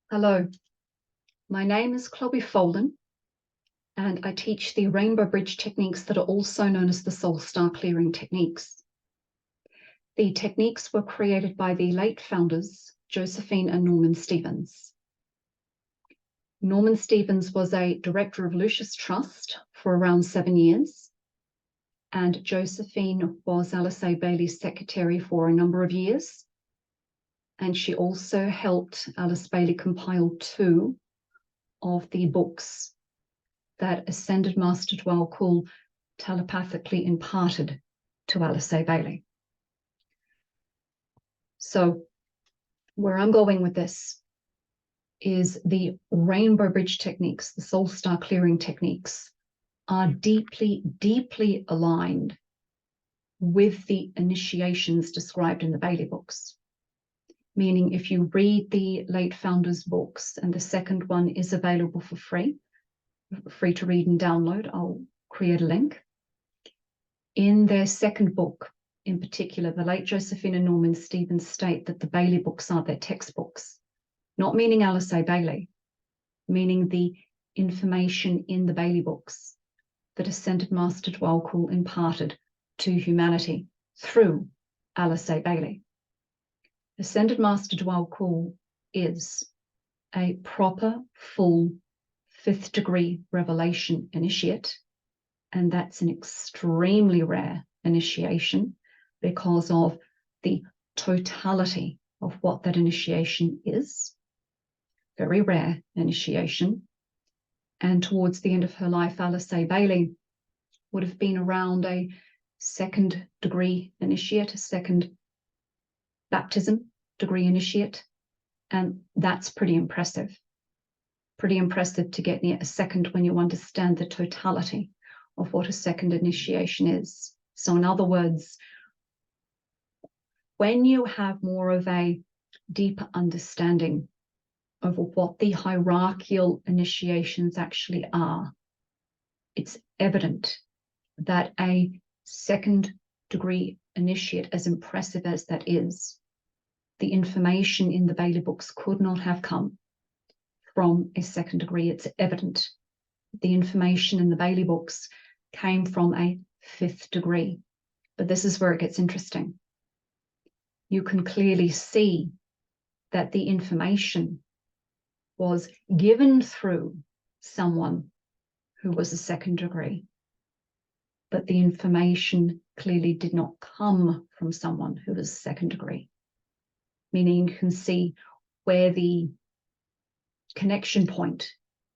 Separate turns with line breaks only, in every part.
Hello, my name is Chloe Folden, and I teach the Rainbow Bridge techniques that are also known as the Soul Star Clearing techniques. The techniques were created by the late founders, Josephine and Norman Stevens. Norman Stevens was a director of Lucius Trust for around 7 years, and Josephine was Alice A. Bailey's secretary for a number of years. And she also helped Alice Bailey compile 2 of the books that Ascended Master Dwell Call telepathically imparted to Alice A. Bailey. So where I'm going with this is the Rainbow Bridge techniques, the Soul Star Clearing techniques, are deeply, deeply aligned with the initiations described in the Bailey books. Meaning if you read the late founders' books, and the second one is available for free to read and download, I'll create a link. In their second book, in particular, the late Josephine and Norman Stevens state that the Bailey books are their textbooks, not meaning Alice A. Bailey, meaning the information in the Bailey books that Ascended Master Dwell Call imparted to humanity through Alice A. Bailey. Ascended Master Dwell Call is a proper, full, 5th degree revelation initiate, and that's an extremely rare initiation because of the totality of what that initiation is. Very rare initiation. And towards the end of her life, Alice A. Bailey would have been around a 2nd degree initiate, a 2nd baptism degree initiate. And that's pretty impressive. Pretty impressive to get near a 2nd when you understand the totality of what a 2nd initiation is. So in other words, when you have more of a deeper understanding of what the hierarchical initiations actually are, it's evident that a 2nd degree initiate, as impressive as that is, the information in the Bailey books could not have come from a 2nd degree. It's evident the information in the Bailey books came from a 5th degree. But this is where it gets interesting. You can clearly see that the information was given through someone who was a 2nd degree, but the information clearly did not come from someone who was 2nd degree, meaning you can see where the connection point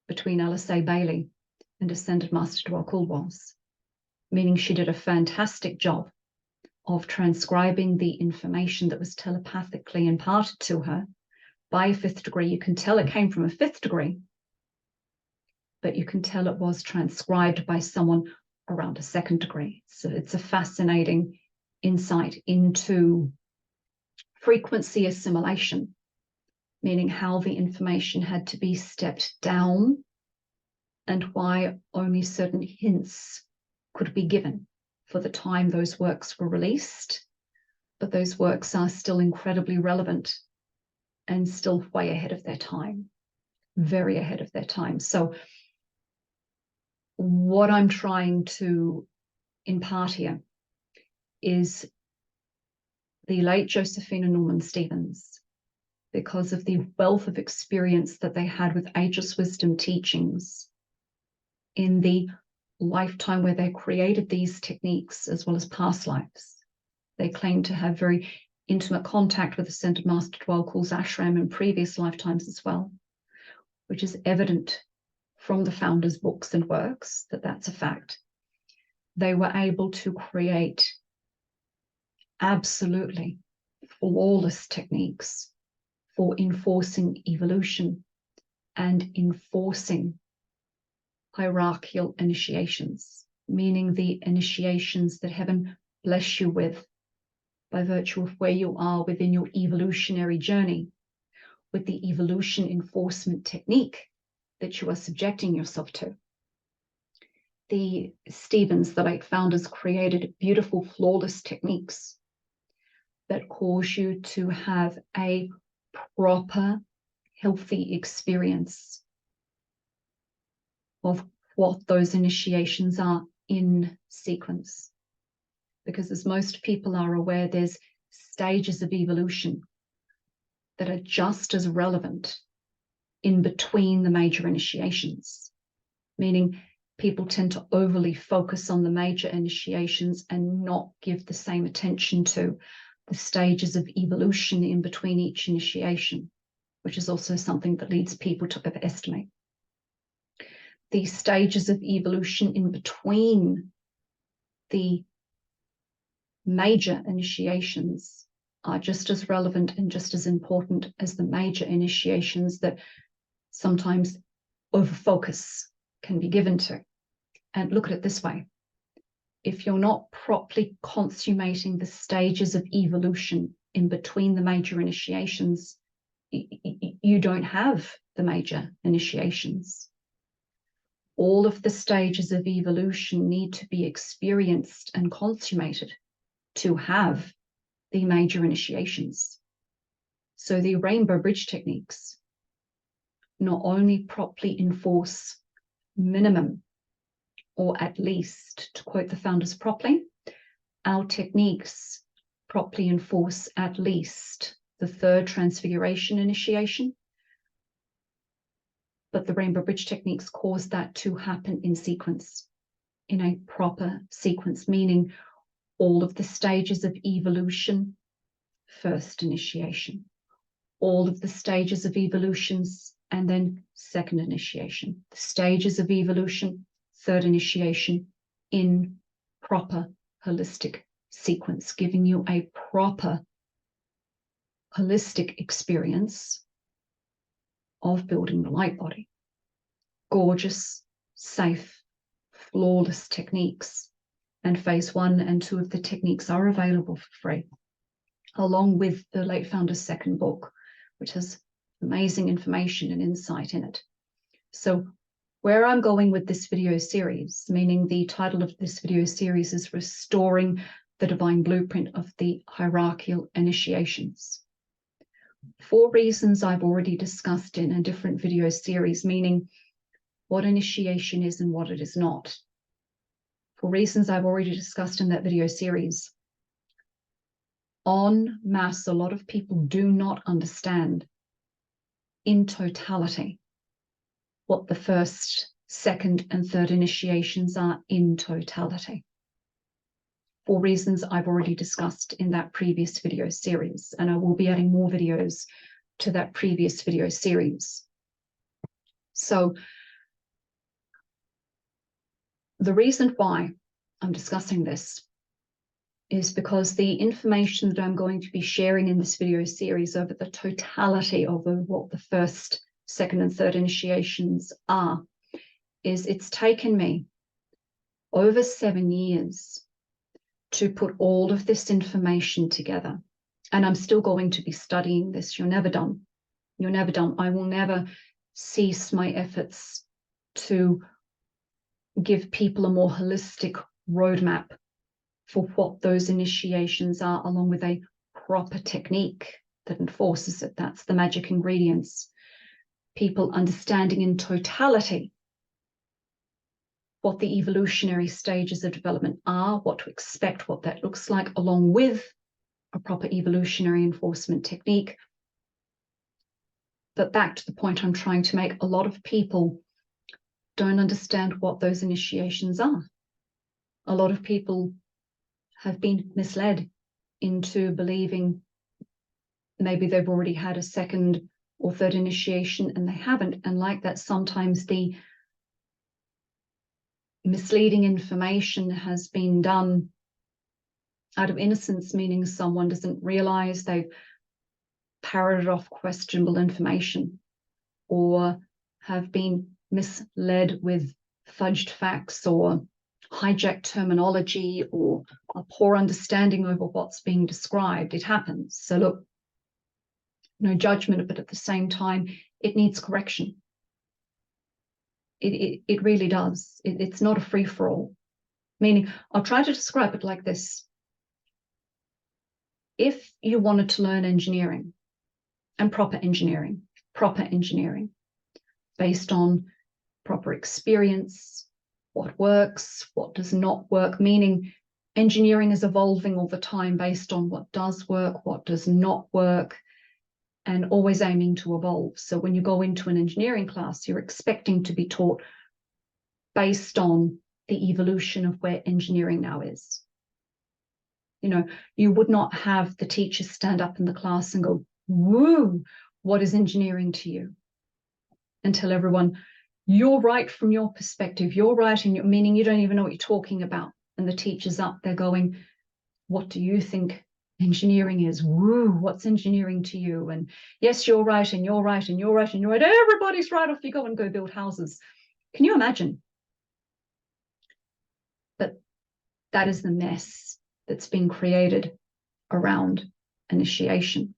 between Alice A. Bailey and Ascended Master Dwell Call was, meaning she did a fantastic job of transcribing the information that was telepathically imparted to her by a 5th degree. You can tell it came from a 5th degree, but you can tell it was transcribed by someone around a 2nd degree. So it's a fascinating insight into frequency assimilation, meaning how the information had to be stepped down and why only certain hints could be given for the time those works were released. But those works are still incredibly relevant and still way ahead of their time, very ahead of their time. So what I'm trying to impart here is the late Josephine and Norman Stevens, because of the wealth of experience that they had with Ageless Wisdom teachings in the lifetime where they created these techniques, as well as past lives. They claim to have very intimate contact with Ascended Master Dwell Call's ashram in previous lifetimes as well, which is evident from the founders' books and works that that's a fact. They were able to create absolutely flawless techniques for enforcing evolution and enforcing hierarchical initiations, meaning the initiations that heaven bless you with by virtue of where you are within your evolutionary journey, with the evolution enforcement technique that you are subjecting yourself to. The Stevens, the late founders, created beautiful, flawless techniques that cause you to have a proper healthy experience of what those initiations are in sequence. Because as most people are aware, there's stages of evolution that are just as relevant in between the major initiations, meaning people tend to overly focus on the major initiations and not give the same attention to the stages of evolution in between each initiation, which is also something that leads people to overestimate. These stages of evolution in between the major initiations are just as relevant and just as important as the major initiations that sometimes overfocus can be given to. And look at it this way. If you're not properly consummating the stages of evolution in between the major initiations, you don't have the major initiations. All of the stages of evolution need to be experienced and consummated to have the major initiations. So the rainbow bridge techniques not only properly enforce minimum, or at least, to quote the founders properly, our techniques properly enforce at least the third transfiguration initiation, but the rainbow bridge techniques cause that to happen in sequence, in a proper sequence, meaning all of the stages of evolution, first initiation, all of the stages of evolutions, and then second initiation, the stages of evolution, third initiation, in proper holistic sequence, giving you a proper holistic experience of building the light body. Gorgeous, safe, flawless techniques. And phase 1 and 2 of the techniques are available for free, along with the late founder's second book, which has amazing information and insight in it. So where I'm going with this video series, meaning the title of this video series is Restoring the Divine Blueprint of the Hierarchical Initiations. 4 reasons I've already discussed in a different video series, meaning what initiation is and what it is not. 4 reasons I've already discussed in that video series. En masse, a lot of people do not understand in totality what the first, second, and third initiations are in totality. 4 reasons I've already discussed in that previous video series, and I will be adding more videos to that previous video series. So the reason why I'm discussing this is because the information that I'm going to be sharing in this video series over the totality of what the first, second, and third initiations are, is it's taken me over 7 years to put all of this information together. And I'm still going to be studying this. You're never done. You're never done. I will never cease my efforts to give people a more holistic roadmap for what those initiations are, along with a proper technique that enforces it. That's the magic ingredients. People understanding in totality what the evolutionary stages of development are, what to expect, what that looks like, along with a proper evolutionary enforcement technique. But back to the point I'm trying to make, a lot of people don't understand what those initiations are. A lot of people have been misled into believing maybe they've already had a second or third initiation and they haven't. And like that, sometimes the misleading information has been done out of innocence, meaning someone doesn't realize they've parroted off questionable information or have been misled with fudged facts or hijacked terminology or a poor understanding over what's being described. It happens. So look, no judgment, but at the same time, it needs correction. It really does. It's not a free-for-all. Meaning, I'll try to describe it like this. If you wanted to learn engineering and proper engineering, proper engineering based on proper experience, what works, what does not work, meaning engineering is evolving all the time based on what does work, what does not work, and always aiming to evolve. So when you go into an engineering class, you're expecting to be taught based on the evolution of where engineering now is. You know, you would not have the teachers stand up in the class and go, woo, what is engineering to you? And tell everyone, you're right from your perspective, you're right, and meaning you don't even know what you're talking about. And the teacher's up there going, what do you think engineering is? Woo, what's engineering to you? And yes, you're right, and you're right, and you're right, and you're right. Everybody's right, off you go and go build houses. Can you imagine? But that is the mess that's been created around initiation.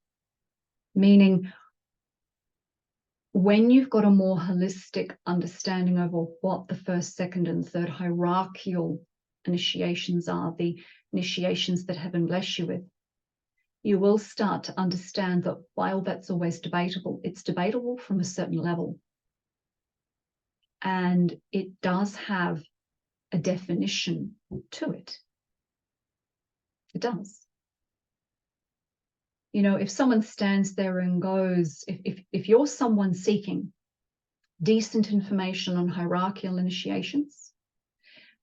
Meaning, when you've got a more holistic understanding over what the first, second, and third hierarchical initiations are, the initiations that heaven bless you with, you will start to understand that while that's always debatable, it's debatable from a certain level. And it does have a definition to it. It does. You know, if someone stands there and goes, if you're someone seeking decent information on hierarchical initiations,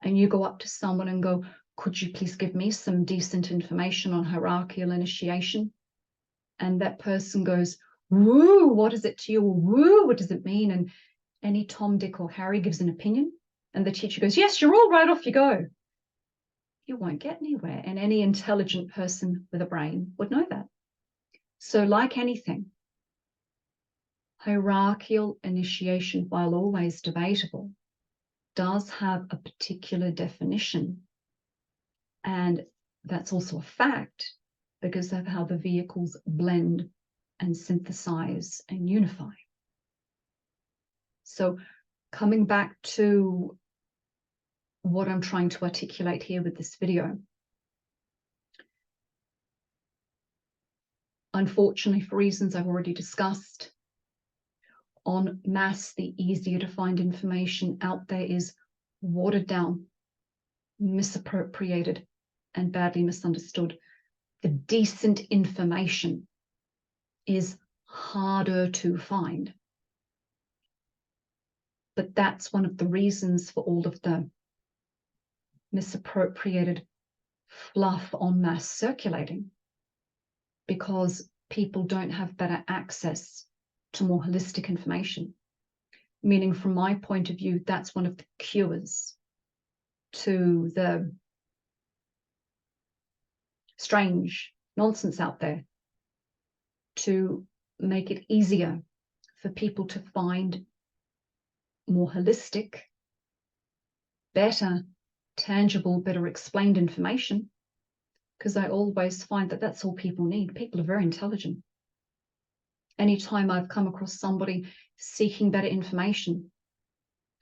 and you go up to someone and go, could you please give me some decent information on hierarchical initiation? And that person goes, woo, what is it to you? Woo, what does it mean? And any Tom, Dick, or Harry gives an opinion, and the teacher goes, yes, you're all right, off you go. You won't get anywhere. And any intelligent person with a brain would know that. So like anything, hierarchical initiation, while always debatable, does have a particular definition. And that's also a fact because of how the vehicles blend and synthesize and unify. So coming back to what I'm trying to articulate here with this video, unfortunately, for reasons I've already discussed, en masse, the easier to find information out there is watered down, misappropriated, and badly misunderstood. The decent information is harder to find. But that's one of the reasons for all of the misappropriated fluff en masse circulating, because people don't have better access to more holistic information. Meaning, from my point of view, that's one of the cures to the strange nonsense out there, to make it easier for people to find more holistic, better, tangible, better explained information. Because I always find that that's all people need. People are very intelligent. Anytime I've come across somebody seeking better information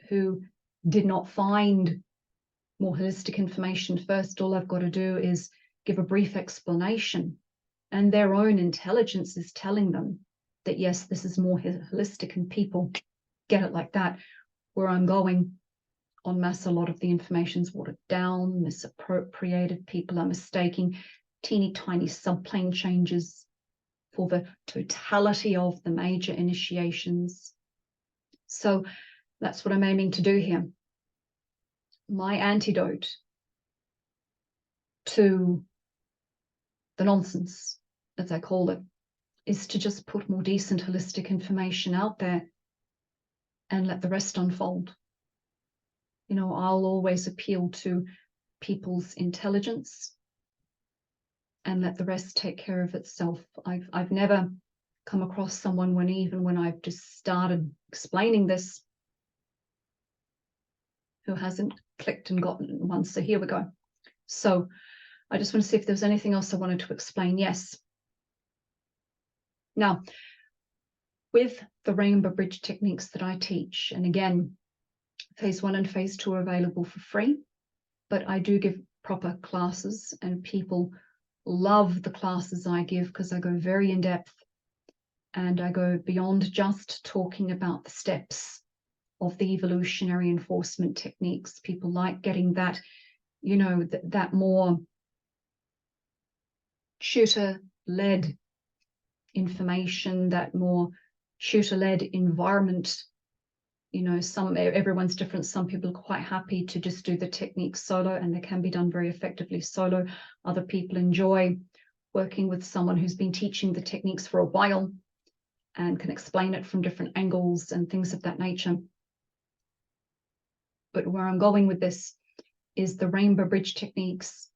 who did not find more holistic information first, all I've got to do is give a brief explanation, and their own intelligence is telling them that, yes, this is more holistic, and people get it like that. Where I'm going, en masse, a lot of the information's watered down, misappropriated. People are mistaking teeny tiny subplane changes for the totality of the major initiations. So that's what I'm aiming to do here. My antidote to the nonsense, as I call it, is to just put more decent, holistic information out there and let the rest unfold. You know, I'll always appeal to people's intelligence and let the rest take care of itself. I've never come across someone even when I've just started explaining this, who hasn't clicked and gotten one. So here we go. So I just want to see if there's anything else I wanted to explain. Yes. Now, with the Rainbow Bridge techniques that I teach, and again, phase 1 and phase 2 are available for free, but I do give proper classes, and people love the classes I give because I go very in depth and I go beyond just talking about the steps of the evolutionary enforcement techniques. People like getting that, you know, that more tutor-led information, that more tutor-led environment. You know, everyone's different. Some people are quite happy to just do the techniques solo, and they can be done very effectively solo. Other people enjoy working with someone who's been teaching the techniques for a while and can explain it from different angles and things of that nature. But where I'm going with this is the rainbow bridge techniques.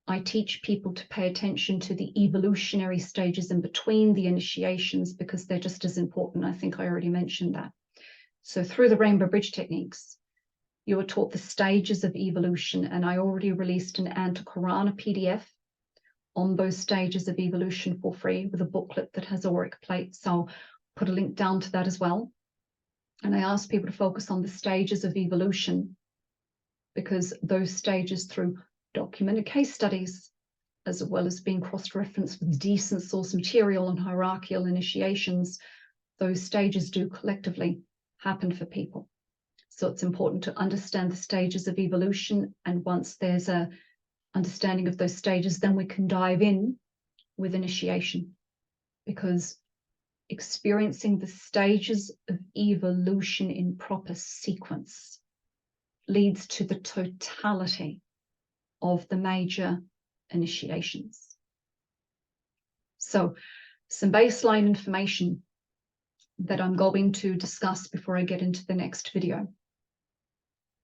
I teach people to pay attention to the evolutionary stages in between the initiations, because they're just as important. I think I already mentioned that. So through the rainbow bridge techniques, you are taught the stages of evolution, and I already released an Antakarana PDF on those stages of evolution for free with a booklet that has auric plates. So I'll put a link down to that as well. And I ask people to focus on the stages of evolution, because those stages, through documented case studies, as well as being cross-referenced with decent source material and hierarchical initiations, those stages do collectively happen for people. So it's important to understand the stages of evolution, and once there's a understanding of those stages, then we can dive in with initiation, because experiencing the stages of evolution in proper sequence leads to the totality of the major initiations. So some baseline information that I'm going to discuss before I get into the next video.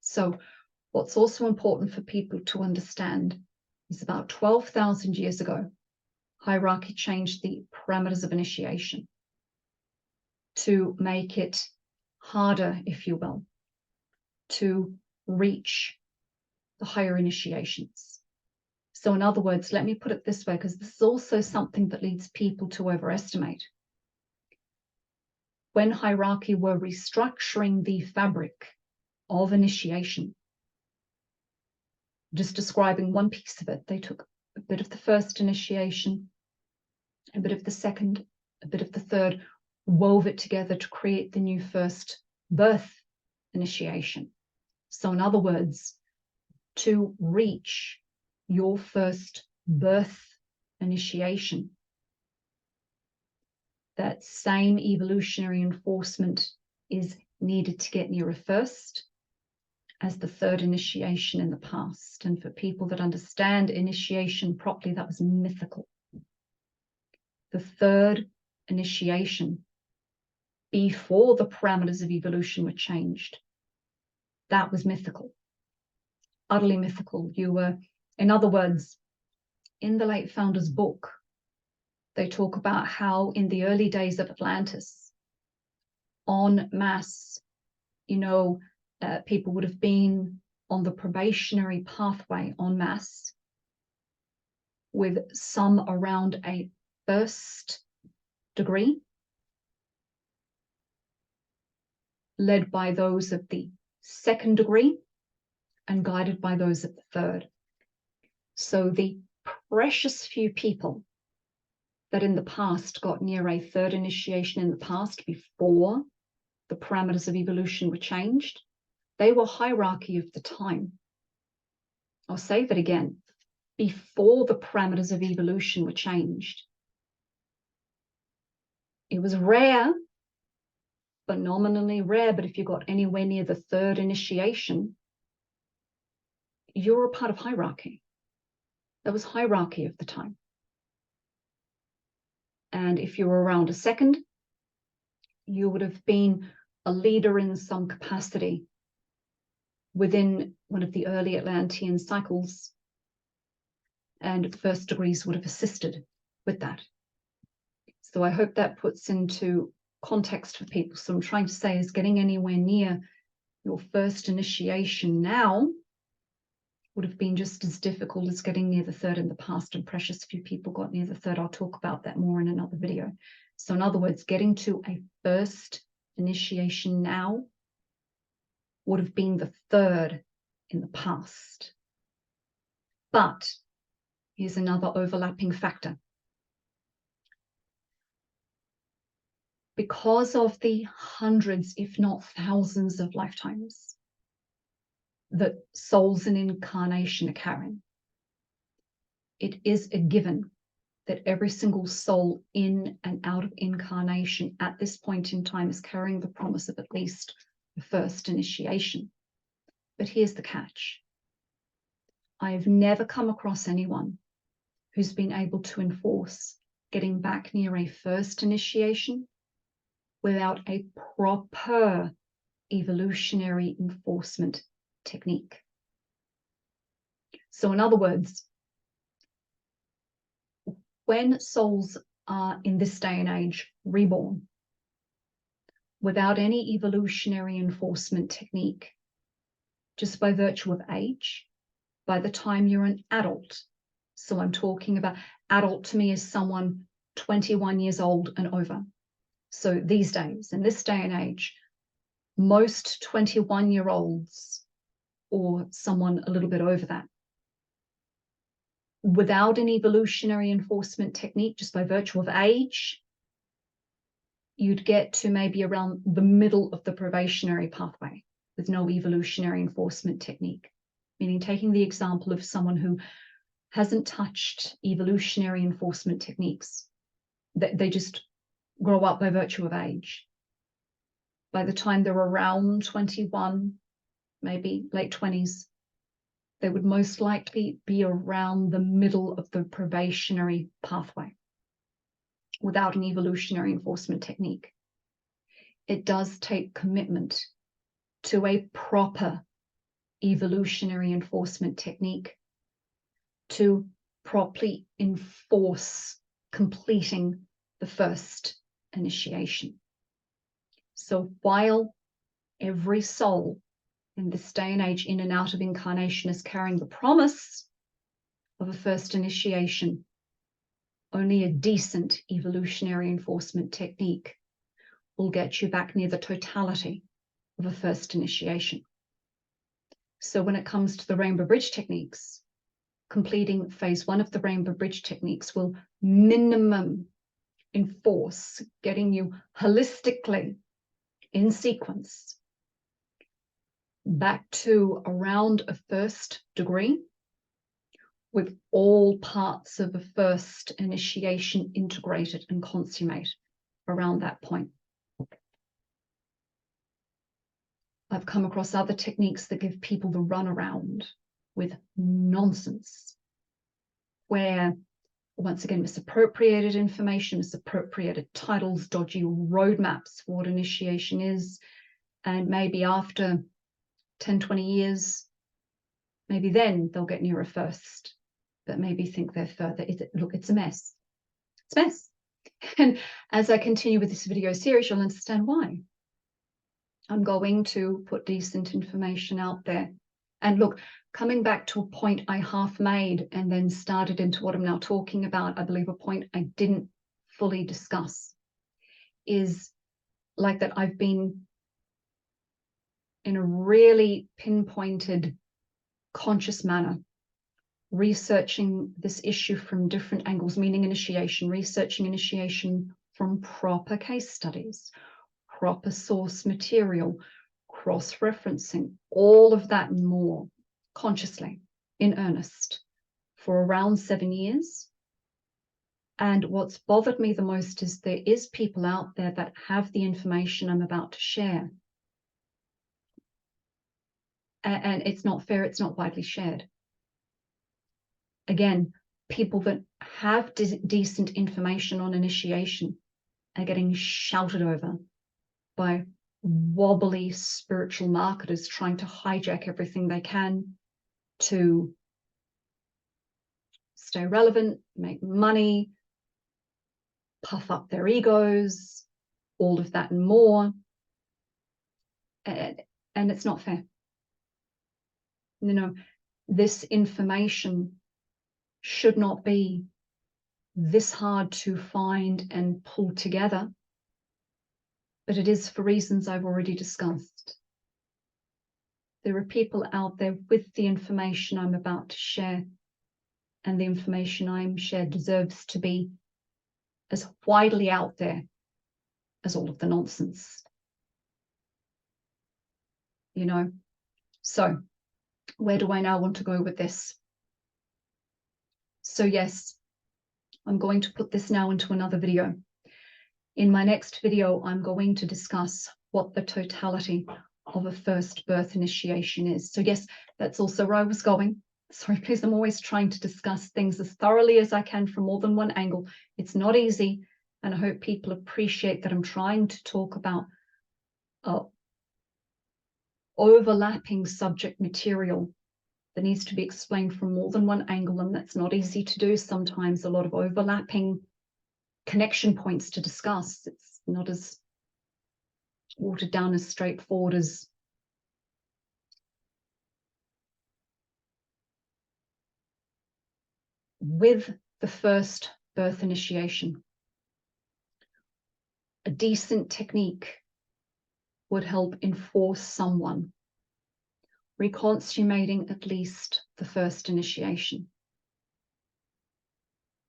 So what's also important for people to understand is about 12,000 years ago, hierarchy changed the parameters of initiation to make it harder, if you will, to reach the higher initiations. So in other words, let me put it this way, because this is also something that leads people to overestimate. When hierarchy were restructuring the fabric of initiation, just describing one piece of it, they took a bit of the first initiation, a bit of the second, a bit of the third, wove it together to create the new first birth initiation. So in other words, to reach your first birth initiation, that same evolutionary enforcement is needed to get nearer first as the third initiation in the past. And for people that understand initiation properly, that was mythical. The third initiation, before the parameters of evolution were changed, that was mythical, utterly mythical. You were, in other words, in the late founder's book, they talk about how in the early days of Atlantis, en masse, you know, people would have been on the probationary pathway en masse, with some around a first degree, led by those of the second degree, and guided by those of the third. So the precious few people that in the past got near a third initiation in the past, before the parameters of evolution were changed, they were hierarchy of the time. I'll say that again. Before the parameters of evolution were changed, it was rare, phenomenally rare, but if you got anywhere near the third initiation, you're a part of hierarchy. There was hierarchy of the time. And if you were around a second, you would have been a leader in some capacity within one of the early Atlantean cycles, and first degrees would have assisted with that. So I hope that puts into context for people. So I'm trying to say is getting anywhere near your first initiation now would have been just as difficult as getting near the third in the past, and precious few people got near the third. I'll talk about that more in another video. So in other words, getting to a first initiation now would have been the third in the past. But here's another overlapping factor. because of the hundreds, if not thousands of lifetimes that souls in incarnation are carrying, it is a given that every single soul in and out of incarnation at this point in time is carrying the promise of at least the first initiation. But here's the catch. I have never come across anyone who's been able to enforce getting back near a first initiation without a proper evolutionary enforcement technique. So in other words, when souls are in this day and age reborn without any evolutionary enforcement technique, just by virtue of age, by the time you're an adult, so I'm talking about adult to me is someone 21 years old and over. So these days, in this day and age, most 21-year-olds or someone a little bit over that, without an evolutionary enforcement technique, just by virtue of age, you'd get to maybe around the middle of the probationary pathway with no evolutionary enforcement technique. Meaning, taking the example of someone who hasn't touched evolutionary enforcement techniques, they just grow up by virtue of age. By the time they're around 21, maybe late 20s, they would most likely be around the middle of the probationary pathway without an evolutionary enforcement technique. It does take commitment to a proper evolutionary enforcement technique to properly enforce completing the first initiation. So while every soul in this day and age in and out of incarnation is carrying the promise of a first initiation, only a decent evolutionary enforcement technique will get you back near the totality of a first initiation. So when it comes to the Rainbow Bridge techniques, completing phase 1 of the Rainbow Bridge techniques will minimum enforce getting you holistically in sequence back to around a first degree with all parts of a first initiation integrated and consummate around that point. I've come across other techniques that give people the runaround with nonsense, where, once again, misappropriated information, misappropriated titles, dodgy roadmaps for what initiation is, and maybe after 10, 20 years, maybe then they'll get near a first, but maybe think they're further. Look, it's a mess. It's a mess. And as I continue with this video series, you'll understand why. I'm going to put decent information out there. And look, coming back to a point I half made and then started into what I'm now talking about, I believe a point I didn't fully discuss is like that I've been in a really pinpointed, conscious manner researching this issue from different angles, meaning initiation, researching initiation from proper case studies, proper source material, cross-referencing, all of that and more, consciously, in earnest, for around 7 years. And what's bothered me the most is there is people out there that have the information I'm about to share. And it's not fair, it's not widely shared. Again, people that have decent information on initiation are getting shouted over by wobbly spiritual marketers trying to hijack everything they can to stay relevant, make money, puff up their egos, all of that and more. And it's not fair. You know, this information should not be this hard to find and pull together, but it is for reasons I've already discussed. There are people out there with the information I'm about to share, and the information I'm shared deserves to be as widely out there as all of the nonsense. You know, so where do I now want to go with this? So yes, I'm going to put this now into another video. In my next video, I'm going to discuss what the totality of a first birth initiation is. So yes, that's also where I was going. Sorry, please, I'm always trying to discuss things as thoroughly as I can from more than one angle. It's not easy, and I hope people appreciate that I'm trying to talk about overlapping subject material that needs to be explained from more than one angle, and that's not easy to do sometimes. A lot of overlapping connection points to discuss. It's not as watered down, as straightforward as with the first birth initiation. A decent technique would help enforce someone reconsummating at least the first initiation.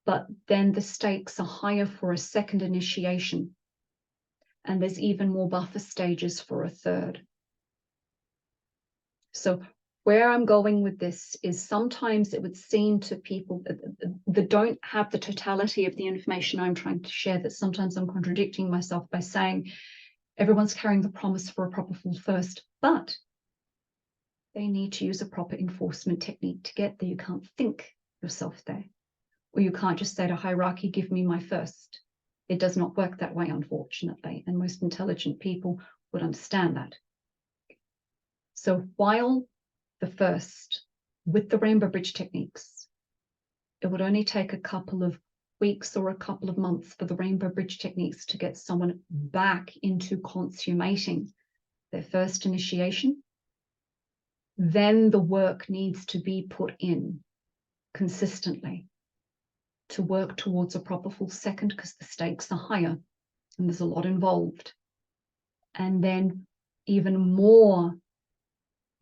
But then the stakes are higher for a second initiation, and there's even more buffer stages for a third. So where I'm going with this is sometimes it would seem to people that don't have the totality of the information I'm trying to share, that sometimes I'm contradicting myself by saying everyone's carrying the promise for a proper full first, but they need to use a proper enforcement technique to get there. You can't think yourself there, or you can't just say to hierarchy, give me my first. It does not work that way, unfortunately, and most intelligent people would understand that. So while the first, with the rainbow bridge techniques, it would only take a couple of weeks or a couple of months for the rainbow bridge techniques to get someone back into consummating their first initiation, then the work needs to be put in consistently to work towards a proper full second, because the stakes are higher and there's a lot involved. And then even more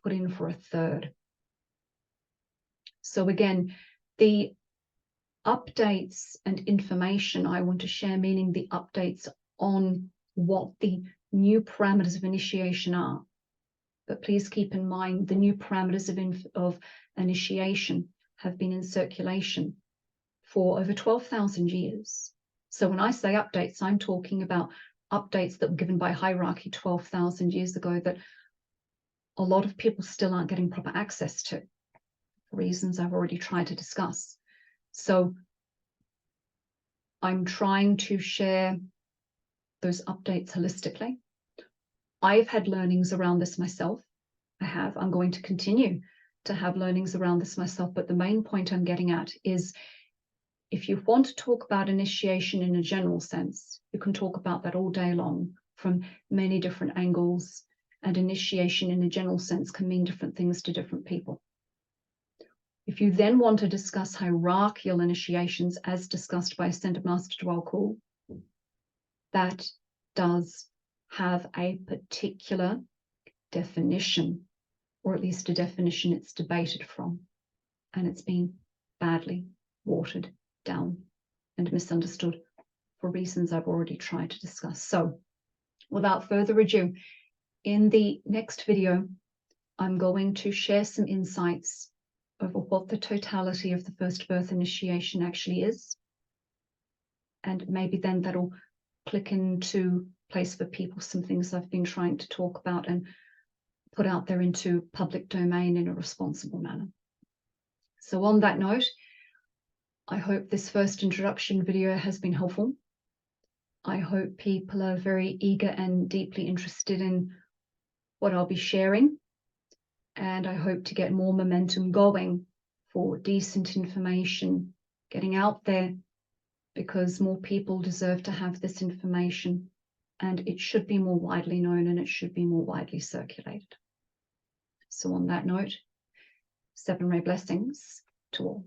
put in for a third. So again, the updates and information I want to share, meaning the updates on what the new parameters of initiation are. But please keep in mind the new parameters of initiation have been in circulation for over 12,000 years. So when I say updates, I'm talking about updates that were given by hierarchy 12,000 years ago that a lot of people still aren't getting proper access to, for reasons I've already tried to discuss. So I'm trying to share those updates holistically. I've had learnings around this myself. I'm going to continue to have learnings around this myself. But the main point I'm getting at is, if you want to talk about initiation in a general sense, you can talk about that all day long from many different angles. And initiation in a general sense can mean different things to different people. If you then want to discuss hierarchical initiations, as discussed by Ascended Master Dwell Cool, that does have a particular definition, or at least a definition it's debated from, and it's been badly watered down and misunderstood for reasons I've already tried to discuss. So without further ado, in the next video, I'm going to share some insights over what the totality of the first birth initiation actually is. And maybe then that'll click into place for people some things I've been trying to talk about and put out there into public domain in a responsible manner. So on that note, I hope this first introduction video has been helpful. I hope people are very eager and deeply interested in what I'll be sharing. And I hope to get more momentum going for decent information getting out there, because more people deserve to have this information, and it should be more widely known and it should be more widely circulated. So on that note, 7 ray blessings to all.